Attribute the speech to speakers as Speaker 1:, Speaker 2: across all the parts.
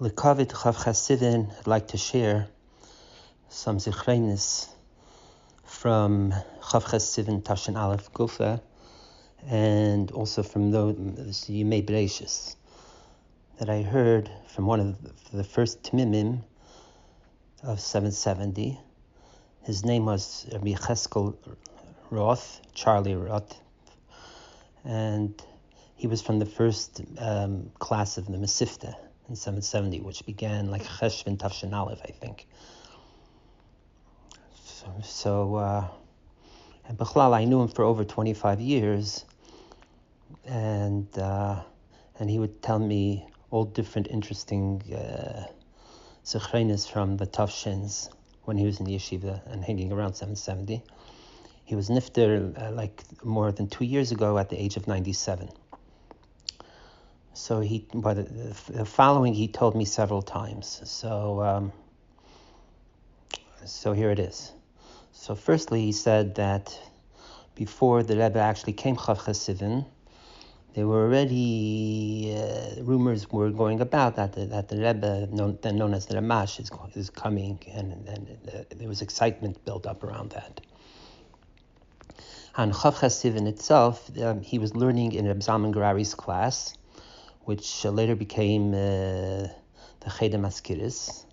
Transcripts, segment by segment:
Speaker 1: L'kavit Chav Sivan, I'd like to share some Zichronos from Chav Sivan Tashin Aleph Gufa, and also from those Yimei Bereishis that I heard from one of the first Tmimim of 770. His name was Chatzkel Roth, Charlie Roth, and he was from the first class of the Masifta in 770, which began like Cheshvan Tafshin Aleph, I think. And Bechlal, I knew him for over 25 years, and he would tell me all different interesting Zichronos from the Tafshins when he was in the yeshiva and hanging around 770. He was nifter like more than 2 years ago at the age of 97. So the following he told me several times. So here it is. So firstly, he said that before the rebbe actually came Chav Sivan, there were already rumors were going about that the rebbe, then known as the Ramash, is coming, and there was excitement built up around that. On Chav Sivan itself, he was learning in Reb Zalman Garari's class, which later became the Cheder Maskiris,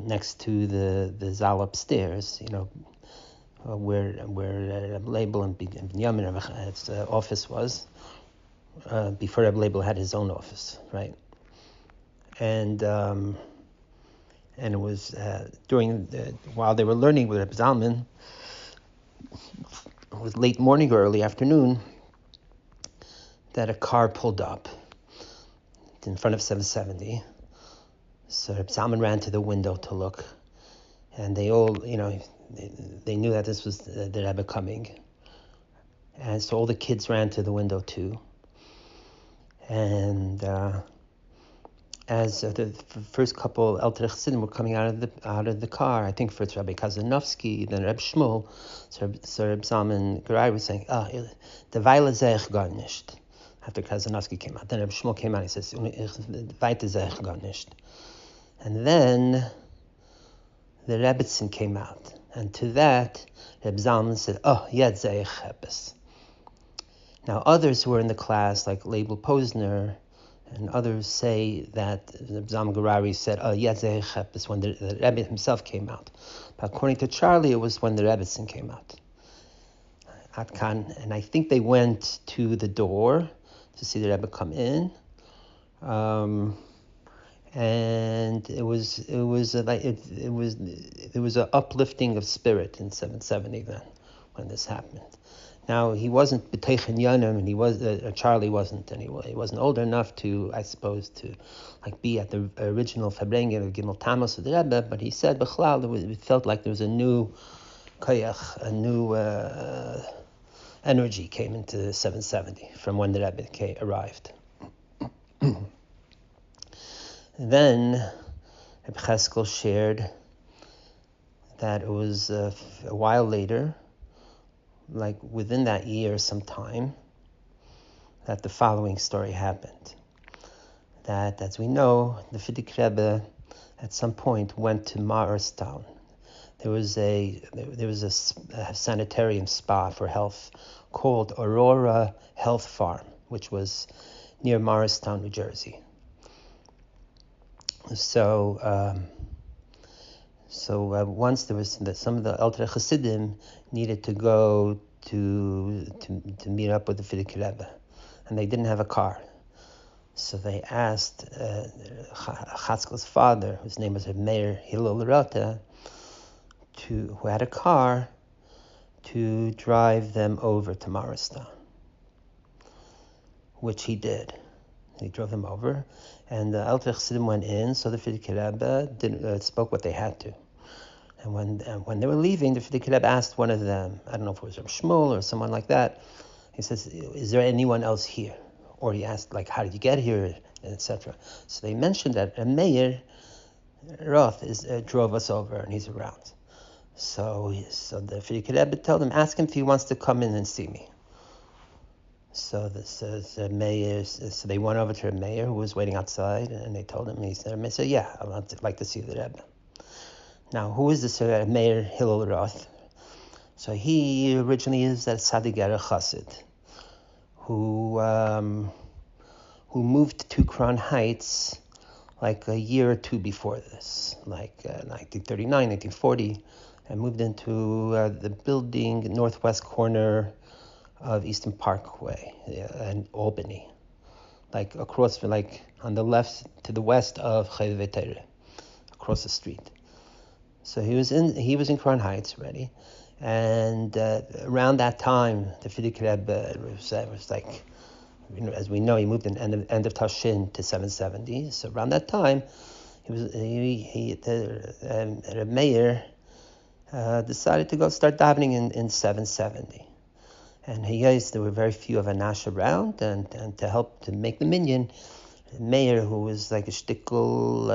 Speaker 1: next to the Zal upstairs, where Label and Benimin's office was, before Label had his own office, right? And it was while they were learning with Reb Zalman, it was late morning or early afternoon, that a car pulled up in front of 770. So Reb Zalman ran to the window to look, and they all, they knew that this was the Rebbe coming. And so all the kids ran to the window too. And as the first couple Elter Chassidim were coming out of the car, I think first Rabbi Kazanovsky, then Reb Shmuel, so Reb Zalman Garari was saying, the Weile zeh gar nicht. After Kazanovsky came out, then Reb Shmuel came out. He says, "Weite zeh gar nicht." And then the Rebbetzin came out, and to that Reb Zalman said, "Yet zeh chepes." Now others who were in the class, like Label Posner, and others say that Reb Zalman Garari said, "Yet zeh chepes," when the Rebbe himself came out. But according to Charlie, it was when the Rebbetzin came out. Atkan, and I think they went to the door to see the Rebbe come in, and there was an uplifting of spirit in 770 then when this happened. Now he wasn't b'teichen yanim, and Charlie wasn't anyway. He wasn't old enough to, I suppose, to be at the original Farbrengen of Gimel Tamos of the Rebbe. But he said b'chlal, it felt like there was a new koyach, a new energy came into 770 from when the Rebbe arrived. Then Reb Chatzkel shared that it was a while later, like within that year sometime, that the following story happened. That, as we know, the Frierdiker Rebbe at some point went to Morristown. There was a sanitarium spa for health called Aurora Health Farm, which was near Morristown, New Jersey. So once there was some of the Elter Chassidim needed to go to meet up with the Frierdiker Rebbe, and they didn't have a car. So they asked Chatzkel's father, whose name was Meir Hillel Rota, who had a car, to drive them over to Morristown, which he did. He drove them over, and the Elter Chassidim went in, so the Frierdiker Rebbe spoke what they had to. And when they were leaving, the Frierdiker Rebbe asked one of them, I don't know if it was Reb Shmuel or someone like that, he says, "Is there anyone else here?" Or he asked, how did you get here, etc. So they mentioned that a Meir Roth drove us over, and he's around. So the Frierdiker Rebbe told him, ask him if he wants to come in and see me. So the mayor, so they went over to the mayor who was waiting outside, and they told him. He said, "Yeah, I'd like to see the rebbe." Now, who is this Mayor Hillel Roth? So he originally is a Sadigera Chassid who moved to Crown Heights like a year or two before this, like 1939, 1940, and moved into the building northwest corner of Eastern Parkway in Albany, like across, like on the left to the west of Chayvetere, across the street. So he was in Crown Heights already, and around that time, the Frierdiker Rebbe was like, as we know, he moved in end of Tashin to 770. So around that time, the mayor decided to go start davening in 770. And there were very few of Anash around, and to help to make the minyan, the mayor, who was like a shtickle,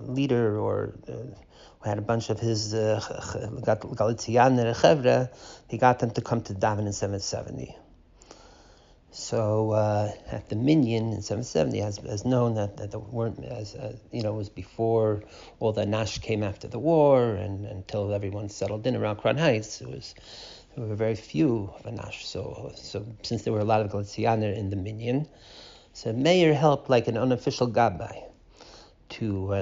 Speaker 1: leader, or who had a bunch of his Galicianer Chevra, he got them to come to daven in 770. So at the minyan in 770, as known that there weren't, it was before all the Nash came after the war, and until everyone settled in around Crown Heights, there were very few of Nash. So since there were a lot of Galicianer in the minyan, so the mayor helped like an unofficial gabbai to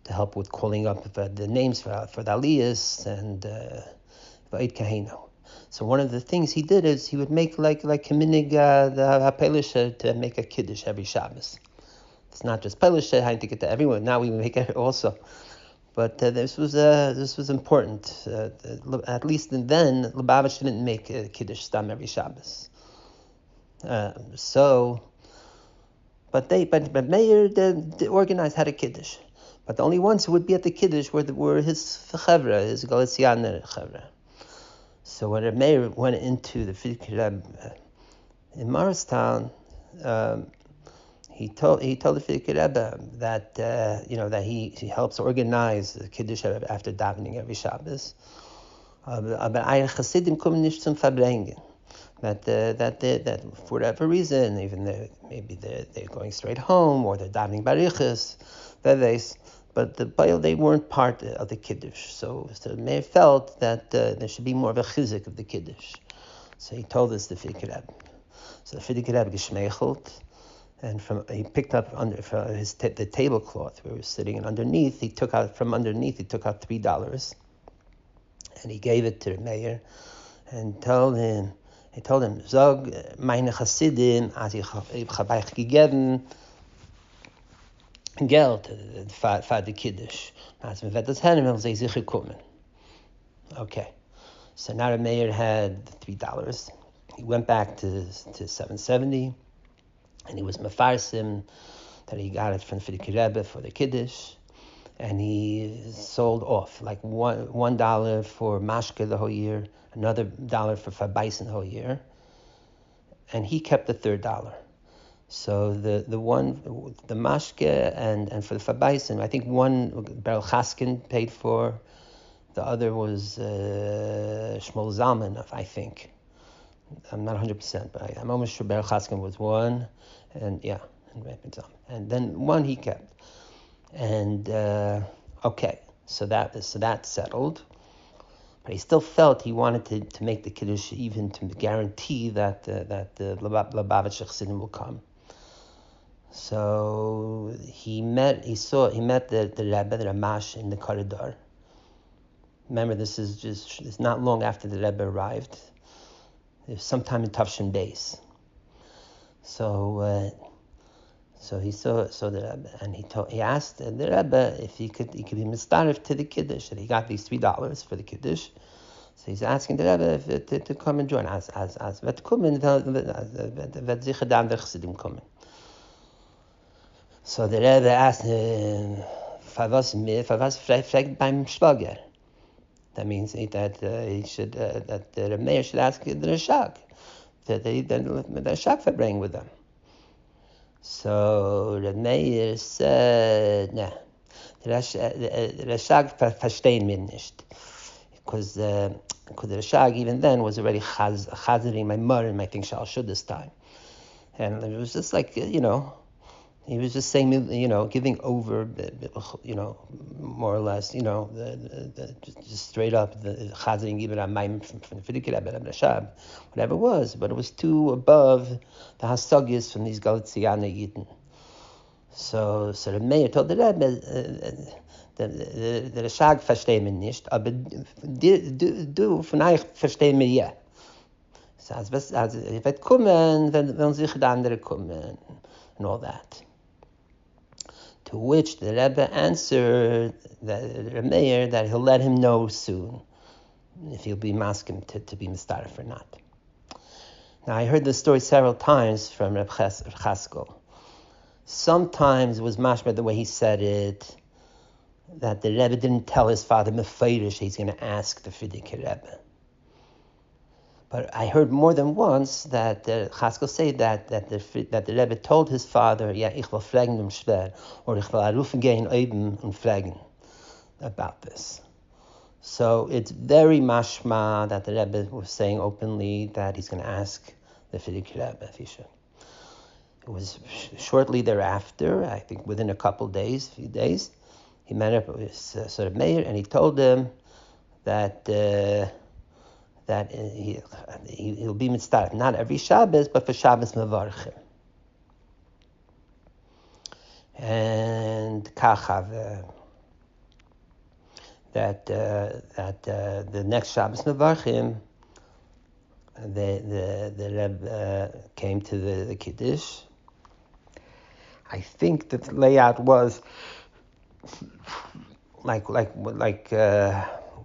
Speaker 1: help with calling up the names for the aliyahs and Va'id Kaheno. So one of the things he did is he would make like kiminig the Pelisha to make a kiddush every Shabbos. It's not just Pelisha, I think it to everyone. Now we make it also, but this was important. At least then, Lubavitch didn't make a kiddush stam every Shabbos. But Meir they organized had a kiddush. But the only ones who would be at the kiddush were his chevra, his Galicianer chevra. So when the mayor went into the Frierdiker Rebbe in Morristown, he told the Frierdiker Rebbe that that he helps organize the kiddush after davening every Shabbos. Aber Chassidim kommen nicht zum Farbrengen. That for whatever reason, even though maybe they're going straight home or they're davening barichas, but they weren't part of the kiddush. So the mayor felt that there should be more of a chizik of the kiddush. So he told us the Frierdiker Rebbe. So the Frierdiker Rebbe geschmeichelt, and he picked up the tablecloth where he was sitting, and underneath he took out $3, and he gave it to the mayor, and told him, Zog meine Chassidim, als ich habe euch gegeben Geld für die Kiddush. Als man wird das hören, will sie sicher kommen. Okay. So now the mayor had $3. He went back to 770, and he was mefarsim that he got it from Frierdiker Rebbe for the Kiddush, and he sold off like $1 for mashke the whole year, another $1 for fabrangen the whole year, and he kept the $3. So the mashke and for the fabrangen, I think one Beryl Chaskin paid for, the other was Shmuel Zalman, I think. I'm not 100%, but I'm almost sure Beryl Chaskin was one, and then one he kept. And okay, so that's settled. But he still felt he wanted to make the kiddush, even to guarantee that the Lubavitch Chassidim will come. So he met the Rebbe, the Ramash, in the corridor. Remember, it's not long after the Rebbe arrived. It was sometime in Tavshin Beis. So he saw the Rebbe, and he asked the Rebbe if he could be mistarif to the kiddush, and he got these $3 for the kiddush. So he's asking the Rebbe to come and join. As vet kommen, vet sicher dann der Chassidim kommen. So the Rebbe asked him, "Was fragt beim Schwager?" That means that the mayor should ask the Rashag, that the Rashag Farbrengen with them. So the mayor said, "No, the Rashag verstehen wir nicht. because the Rashag even then was already chazering my Marim, I think Shal Shud this time. And it was just like, he was just saying, giving over, more or less, just straight up, the chazering even on my from the Rashab, whatever it was, but it was too above the hasagis from these Galizianer Yidden. So the mayor told the Rebbe, the Rashag verstehen wir nicht, aber du von euch verstehen wir ja. So als wird kommen, wenn sicher die anderen kommen, and all that. To which the Rebbe answered the mayor that he'll let him know soon if he'll be masking to be mistaref or not. Now I heard this story several times from Reb Chatzkel. Sometimes it was mashma the way he said it, that the Rebbe didn't tell his father mefeirish he's going to ask the Frierdiker Rebbe. But I heard more than once that Chatzkel say that the Rebbe told his father, "Ja, ich will fragen schwer, or ich will rufen gehen oben und fragen about this." So it's very mashma that the Rebbe was saying openly that he's going to ask the Frierdiker Rebbe if he should. It was shortly thereafter, I think within a few days, he met up with his sort of mayor, and he told him that he'll be mitzvah, not every Shabbos, but for Shabbos mevarchim. And kachav, that the next Shabbos mevarchim, the Rebbe came to the Kiddush. I think that the layout was like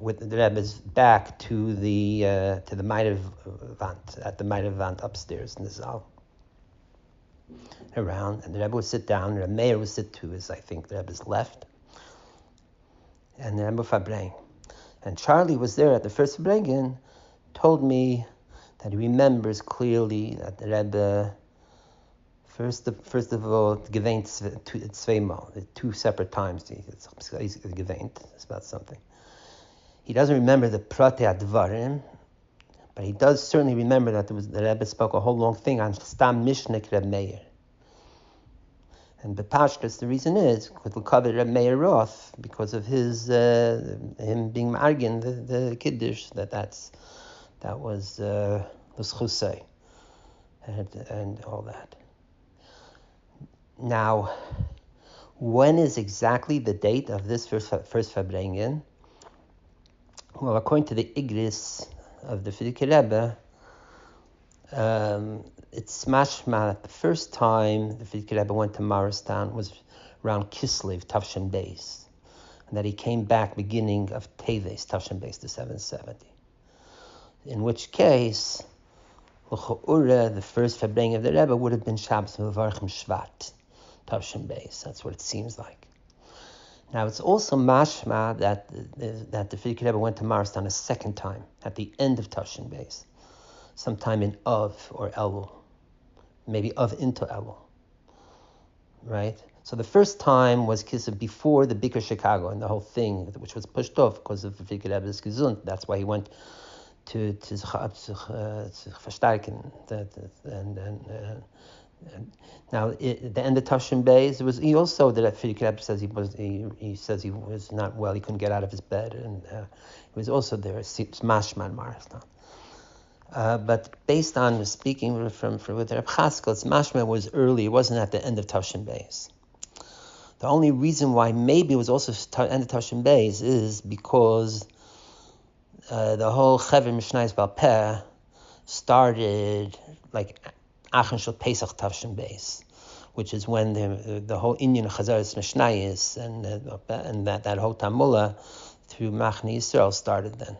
Speaker 1: with the Rebbe's back to the Meirev Vant, at the Meirev Vant upstairs in the Zal. Around, and the Rebbe would sit down, and the mayor would sit to his, I think, the Rebbe's left, and the Rebbe Farbrengen. And Charlie was there at the first Farbrengen, told me that he remembers clearly that the Rebbe first of all gewähnt zweimal, two separate times. He's gewähnt. It's about something. He doesn't remember the prate advarim, but he does certainly remember that the Rebbe spoke a whole long thing on Stam Mishnek Reb Meir. And B'Pashtus, the reason is because we covered Reb Meir Roth because of his him being margin the kiddush that was the schusay and all that. Now, when is exactly the date of this first Farbrengen? Well, according to the Igris of the Frierdiker Rebbe, it's mashma that the first time the Frierdiker Rebbe went to Maristan was around Kislev, Tavshin Beis, and that he came back beginning of Teves, Tavshin Beis, to 770. In which case, the first Farbrengen of the Rebbe would have been Shabbos Mevarchim Shvat, Tavshin Beis. That's what it seems like. Now, it's also mashma that the Frierdiker Rebbe went to Maristan a second time, at the end of Tavshin Beis, sometime in Av or Elul, maybe Av into Elul, right? So the first time was before the Bikur Chicago and the whole thing, which was pushed off because of the Frierdiker Rebbe's Gesund. That's why he went to verstärken, and now at the end of Tavshin Beis, he also that Frierdiker Rebbe says he says he was not well, he couldn't get out of his bed, and he was also there. It's mashman Maristan. But based on speaking with Reb Chatzkel, mashma was early. It wasn't at the end of Tavshin Beis. The only reason why maybe it was also end of Tavshin Beis is because the whole Chevir Mishnayos Bal Peh started like Achen Shel Pesach Tavshin Beis, which is when the whole Inyan Chazaras Mishnayos and that whole Tamula through Machne Yisrael started then.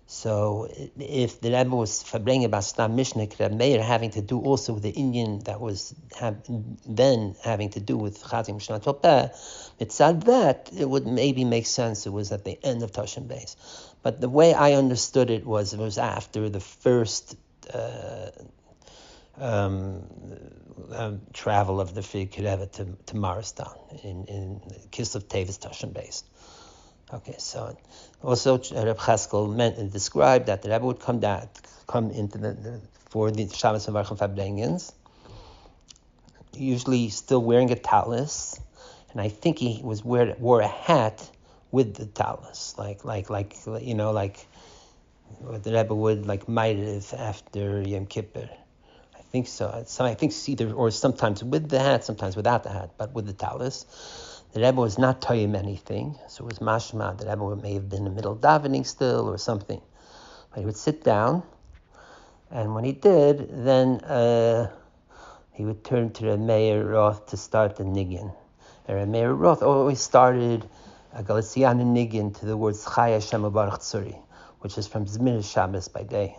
Speaker 1: So if the Rebbe was Farbrengen about Stam Mishnek Reb Meir having to do also with the Inyan that was then having to do with Chazim Mishnah Topeh, mitzad that it would maybe make sense it was at the end of Tavshin Beis. But the way I understood it was after the first travel of the Frierdiker Rebbe to Maristan in Kislev Teves Tavshin Beis. Okay, so also Reb Chatzkel described that the Rebbe would come into for the Shabbos and Farbrengens, usually still wearing a tallis, and I think he wore a hat with the tallis, like what the Rebbe would like ma'ariv after Yom Kippur. I think so. So I think it's either or sometimes with the hat, sometimes without the hat, but with the tallis. The Rebbe was not toying anything, so it was mashma. The Rebbe may have been in the middle of davening still or something. But he would sit down, and when he did, then he would turn to the Mayor Roth to start the niggun. And Mayor Roth always started a Galician niggun to the words Chai Hashem Baruch Tzuri, which is from Zmir Shabbos by day.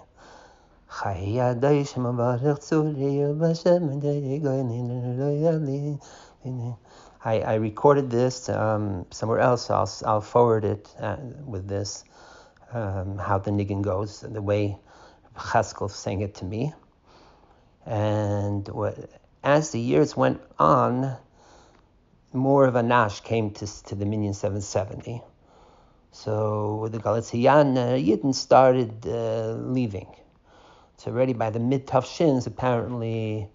Speaker 1: I recorded this somewhere else. I'll forward it with this, how the niggun goes, the way Chatzkel sang it to me. And as the years went on, more of a nash came to the minyan 770. So the Galician Yidden started leaving. So already by the mid-Tafshins, apparently,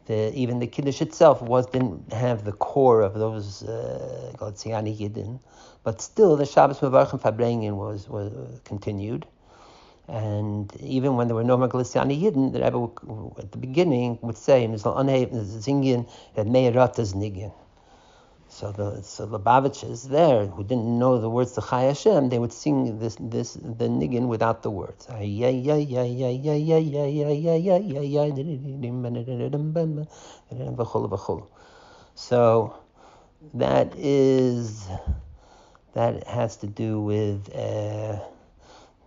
Speaker 1: even the Kiddush itself didn't have the core of those Galician Yidden, but still the Shabbos Mevarch and Farbrengen was continued. And even when there were no more Galician Yidden, the Rebbe at the beginning would say, "Zingin that Meiratas Nigin." So the Lubavitches there, who didn't know the words to Chai Hashem, they would sing the niggun without the words. So that has to do with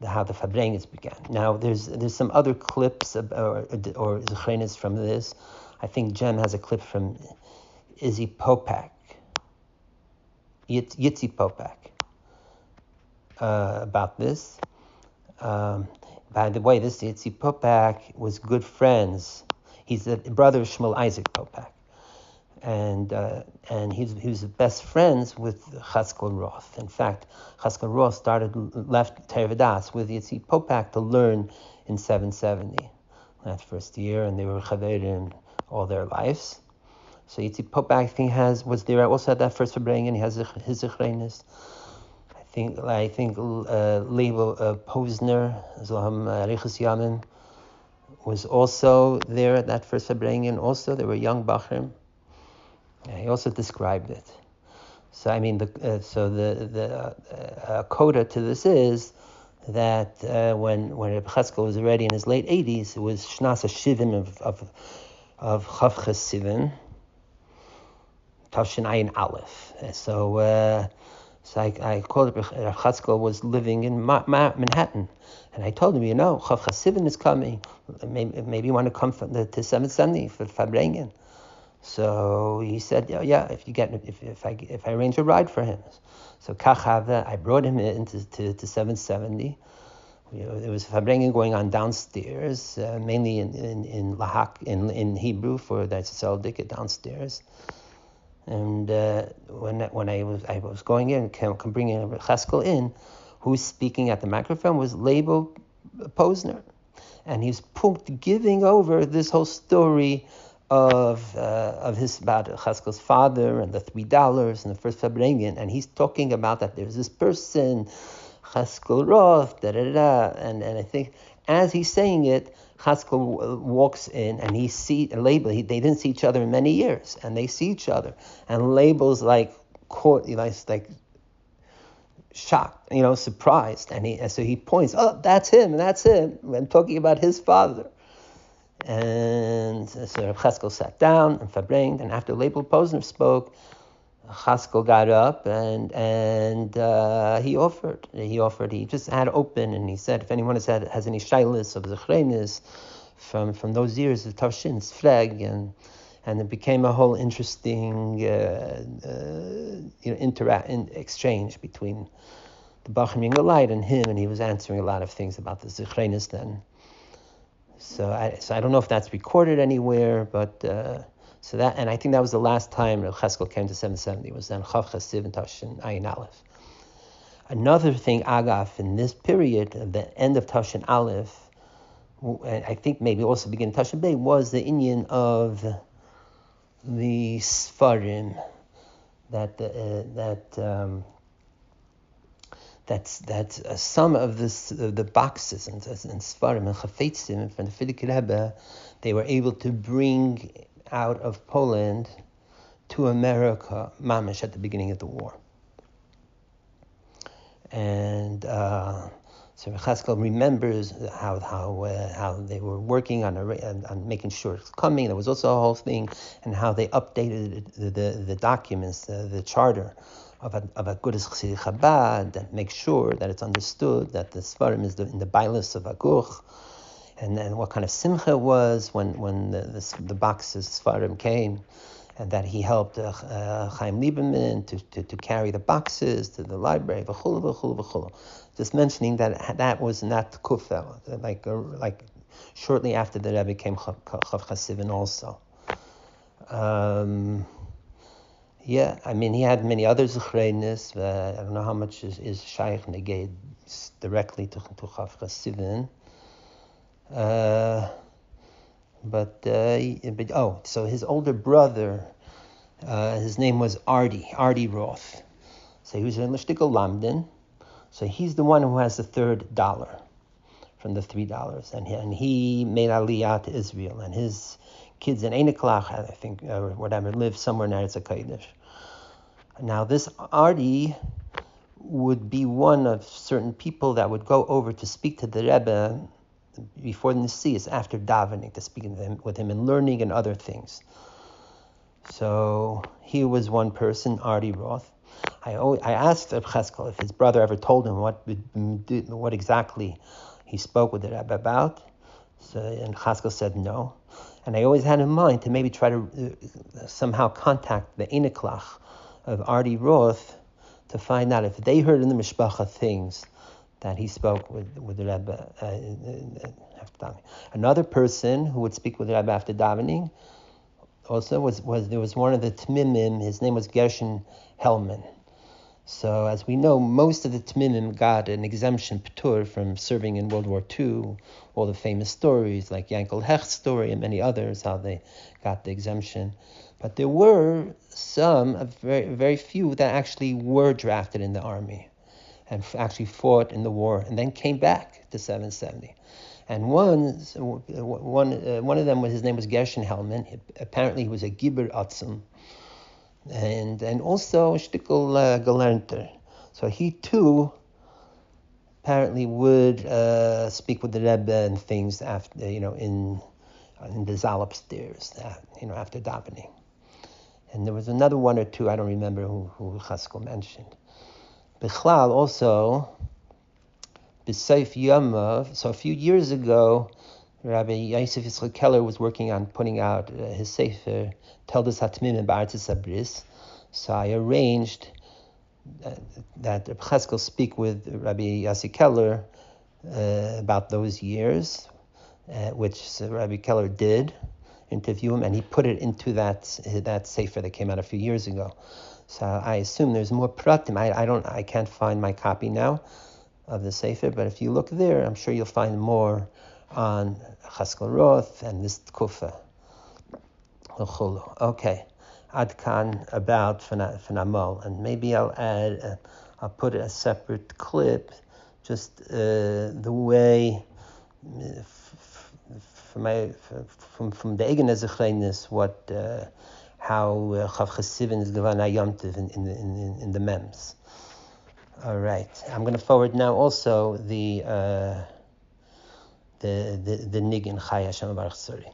Speaker 1: how the Farbrengens began. Now there's some other clips or Zichronos from this. I think Jem has a clip from Izzy Popak. Yitzi Popak about this. By the way, this Yitzi Popak was good friends. He's the brother of Shmuel Isaac Popak, and he was best friends with Chatzkel Roth. In fact, Chatzkel Roth left Terevadas with Yitzi Popak to learn in 770 that first year, and they were chaverim all their lives. So Yitzi Popak, I think, was there also at that first Farbrengen. He has his Zichronos. I think Label Posner, Zoham Reichus Yamim, was also there at that first Farbrengen. Also, there were young Bachrim. He also described it. So I mean, the coda to this is that when Reb Chatzkel was already in his late 80s, it was Shnas HaShivim of Chof Sivan. Tavshin Ayin Aleph. So I called it. Rav Chatzkel was living in Manhattan, and I told him, Chof Sivan is coming. Maybe you want to come to 770 for Farbrengen. So he said, yeah, if I arrange a ride for him. So Kachava, I brought him into 770. There was Farbrengen going on downstairs, mainly in Lahak in Hebrew for the Tzal Dikah downstairs. And when I was going in, bringing Chatzkel in, who's speaking at the microphone was Label Posner, and he's giving over this whole story of his about Chatzkel's father and the $3 and the first Farbrengen, and he's talking about that there's this person, Chatzkel Roth, and I think as he's saying it, Chatzkel walks in and Label. They didn't see each other in many years, and they see each other, and Label's like caught, like shocked, surprised, and so he points, oh, that's him, when talking about his father. And so Chatzkel sat down and Farbrengen, and after Label Posner spoke, Chatzkel got up and he offered. He just had open, and he said, if anyone has any shaylis of Zichronos from those years of Tavshin's flag, and it became a whole interesting exchange between the Bachrim Yingalite and him, and he was answering a lot of things about the Zichronos then. So I don't know if that's recorded anywhere, but. And I think that was the last time Chatzkel came to 770. It was then Chav Chasiv and Tavshin Ayin Aleph. Another thing, Agaf, in this period, at the end of Tashin Aleph, and I think maybe also beginning Tashin Bey, was the inyan of the Sfarim, that's some of the boxes and Sfarim and Chafetzim from the Frierdiker Rebbe, they were able to bring out of Poland to America, mamish, at the beginning of the war. And so Chatzkel remembers how they were working on making sure it's coming. There was also a whole thing, and how they updated the documents, the charter of Agudas Chassidei Chabad, that make sure that it's understood that the Svarim is in the Bailus of Aguch, and then what kind of simcha it was when the boxes Svarim came, and that he helped Chaim Lieberman to carry the boxes to the library, v'chulu, v'chulu, v'chulu. Just mentioning that was not Kufel, like shortly after the Rebbe became Chof Sivan also. Yeah, I mean, he had many other Zichronos. I don't know how much is Shaykh Neged directly to Chof Sivan. So his older brother, his name was Artie Roth. So he was in L'shtikol Lamden. So he's the one who has the $3 from the $3, and he made Aliyah to Israel, and his kids in Einiklach, I think, or whatever, live somewhere in Eretz HaKodesh. Now this Artie would be one of certain people that would go over to speak to the Rebbe before the Nesius, after davening, to speak with him and learning and other things. So he was one person, Artie Roth. I asked Reb Chatzkel if his brother ever told him what exactly he spoke with the Rebbe about. And Chatzkel said no. And I always had in mind to maybe try to somehow contact the Einiklach of Artie Roth to find out if they heard in the Mishpacha things that he spoke with the Rebbe after davening. Another person who would speak with the Rebbe after davening also was one of the Tmimim. His name was Gershon Hellman. So as we know, most of the Tmimim got an exemption p'tur from serving in World War II. All the famous stories like Yankel Hecht's story and many others, how they got the exemption. But there were some, very, very few, that actually were drafted in the army and actually fought in the war and then came back to 770. And one of them, his name was Gershon Hellman. Apparently he was a Gibber Atzim. And also Shtikl Galernter. So he too apparently would speak with the Rebbe and things after, in the Zal upstairs, after davening. And there was another one or two, I don't remember who Chatzkel mentioned. Bichlal also, B'Seif Yamav, so a few years ago, Rabbi Yosef Yitzchak Keller was working on putting out his Sefer, Teldas HaTmimim B'Artzis Habris. So I arranged that Chatzkel speak with Rabbi Yossi Keller about those years, which Rabbi Keller did, interview him, and he put it into that Sefer that came out a few years ago. So I assume there's more pratim. I can't find my copy now of the Sefer, but if you look there, I'm sure you'll find more on Chatzkel Roth and this Tkufa. Okay, Adkan about Fenamol, and maybe I'll put a separate clip, just the way from the Egen Zichronos, how Chof Sivan is given a Yom Tov in the Mems. All right, I'm going to forward now also the Nigin Chaya Shem Baruch Tzuri.